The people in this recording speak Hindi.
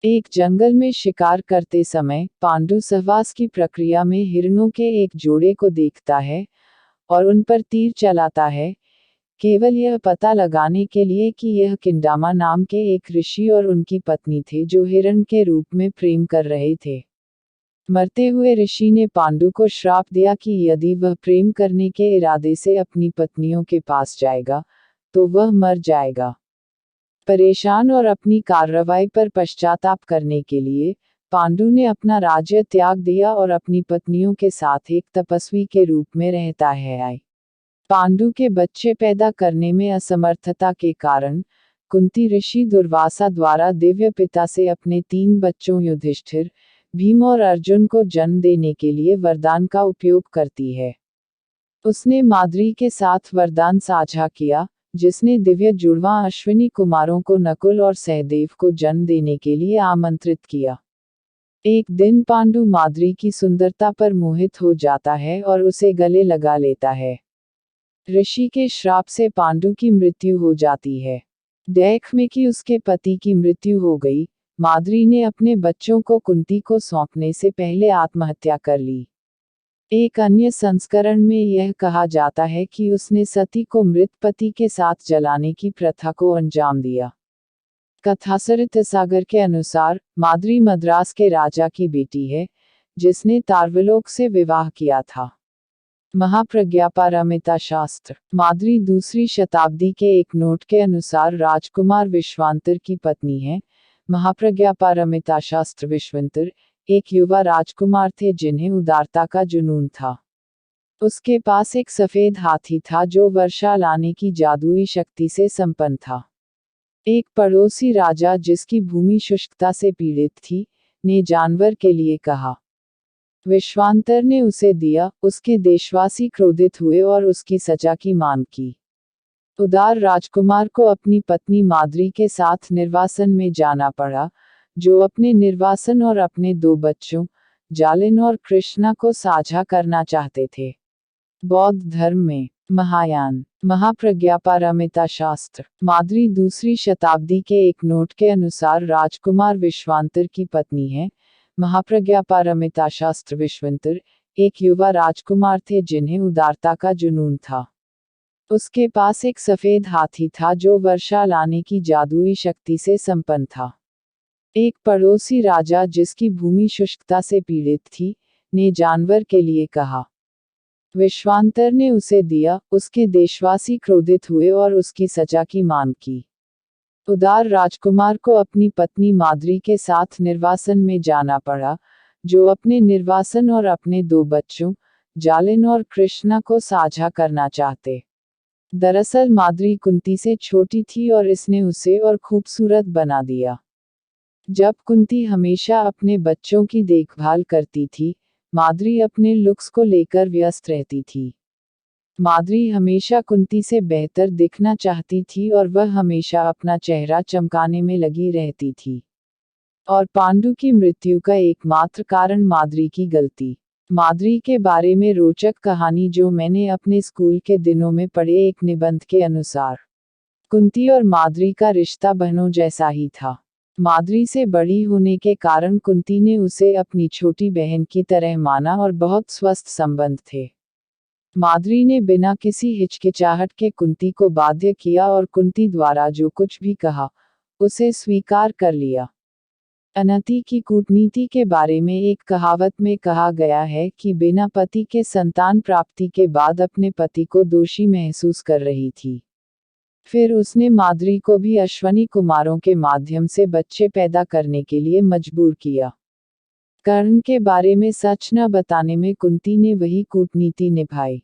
एक जंगल में शिकार करते समय पांडु सहवास की प्रक्रिया में हिरणों के एक जोड़े को देखता है और उन पर तीर चलाता है, केवल यह पता लगाने के लिए कि यह किंडामा नाम के एक ऋषि और उनकी पत्नी थे जो हिरण के रूप में प्रेम कर रहे थे। मरते हुए ऋषि ने पांडु को श्राप दिया कि यदि वह प्रेम करने के इरादे से अपनी पत्नियों के पास जाएगा तो वह मर जाएगा। परेशान और अपनी कार्रवाई पर पश्चाताप करने के लिए पांडु ने अपना राज्य त्याग दिया और अपनी पत्नियों के साथ एक तपस्वी के रूप में रहता है। पांडु के बच्चे पैदा करने में असमर्थता के कारण कुंती ऋषि दुर्वासा द्वारा दिव्य पिता से अपने 3 बच्चों युधिष्ठिर, भीम और अर्जुन को जन्म देने के लिए वरदान का उपयोग करती है। उसने माद्री के साथ वरदान साझा किया, जिसने दिव्य जुड़वां अश्विनी कुमारों को नकुल और सहदेव को जन्म देने के लिए आमंत्रित किया। एक दिन पांडु माद्री की सुंदरता पर मोहित हो जाता है और उसे गले लगा लेता है। ऋषि के श्राप से पांडु की मृत्यु हो जाती है। देख में कि उसके पति की मृत्यु हो गई, माद्री ने अपने बच्चों को कुंती को सौंपने से पहले आत्महत्या कर ली। एक अन्य संस्करण में यह कहा जाता है कि उसने सती को मृत पति के साथ जलाने की प्रथा को अंजाम दिया। कथासरित सागर के अनुसार माद्री मद्रास के राजा की बेटी है, जिसने तार्वलोक से विवाह किया था। महाप्रज्ञापारमिता शास्त्र माद्री 2री शताब्दी के एक नोट के अनुसार राजकुमार विश्वांतर की पत्नी है। महाप्रज्ञापारमिता शास्त्र विश्वांतर एक युवा राजकुमार थे जिन्हें उदारता का जुनून था। उसके पास एक सफेद हाथी था जो वर्षा लाने की जादुई शक्ति से संपन्न था। एक पड़ोसी राजा जिसकी भूमि शुष्कता से पीड़ित थी, ने जानवर के लिए कहा। विश्वांतर ने उसे दिया। उसके देशवासी क्रोधित हुए और उसकी सजा की मांग की। उदार राजकुमार को अपनी पत्नी माद्री के साथ निर्वासन में जाना पड़ा, जो अपने निर्वासन और अपने 2 बच्चों जालिन और कृष्णा को साझा करना चाहते थे। बौद्ध धर्म में महायान महाप्रज्ञापारमिता शास्त्र माद्री 2री शताब्दी के एक नोट के अनुसार राजकुमार विश्वांतर की पत्नी है। महाप्रज्ञापारमिता शास्त्र विश्वांतर एक युवा राजकुमार थे जिन्हें उदारता का जुनून था। उसके पास एक सफेद हाथी था जो वर्षा लाने की जादुई शक्ति से संपन्न था। एक पड़ोसी राजा जिसकी भूमि शुष्कता से पीड़ित थी, ने जानवर के लिए कहा। विश्वांतर ने उसे दिया। उसके देशवासी क्रोधित हुए और उसकी सजा की मांग की। उदार राजकुमार को अपनी पत्नी माद्री के साथ निर्वासन में जाना पड़ा, जो अपने निर्वासन और अपने 2 बच्चों जालिन और कृष्णा को साझा करना चाहते। दरअसल माद्री कुंती से छोटी थी और इसने उसे और खूबसूरत बना दिया। जब कुंती हमेशा अपने बच्चों की देखभाल करती थी, माद्री अपने लुक्स को लेकर व्यस्त रहती थी। माद्री हमेशा कुंती से बेहतर दिखना चाहती थी और वह हमेशा अपना चेहरा चमकाने में लगी रहती थी। और पांडु की मृत्यु का एकमात्र कारण माद्री की गलती। माद्री के बारे में रोचक कहानी जो मैंने अपने स्कूल के दिनों में पढ़े एक निबंध के अनुसार, कुंती और माद्री का रिश्ता बहनों जैसा ही था। माद्री से बड़ी होने के कारण कुंती ने उसे अपनी छोटी बहन की तरह माना और बहुत स्वस्थ संबंध थे। माद्री ने बिना किसी हिचकिचाहट के कुंती को बाध्य किया और कुंती द्वारा जो कुछ भी कहा, उसे स्वीकार कर लिया। अनति की कूटनीति के बारे में एक कहावत में कहा गया है कि बिना पति के संतान प्राप्ति के बाद अपने पति को दोषी महसूस कर रही थी। फिर उसने माद्री को भी अश्वनी कुमारों के माध्यम से बच्चे पैदा करने के लिए मजबूर किया। कर्ण के बारे में सच न बताने में कुंती ने वही कूटनीति निभाई।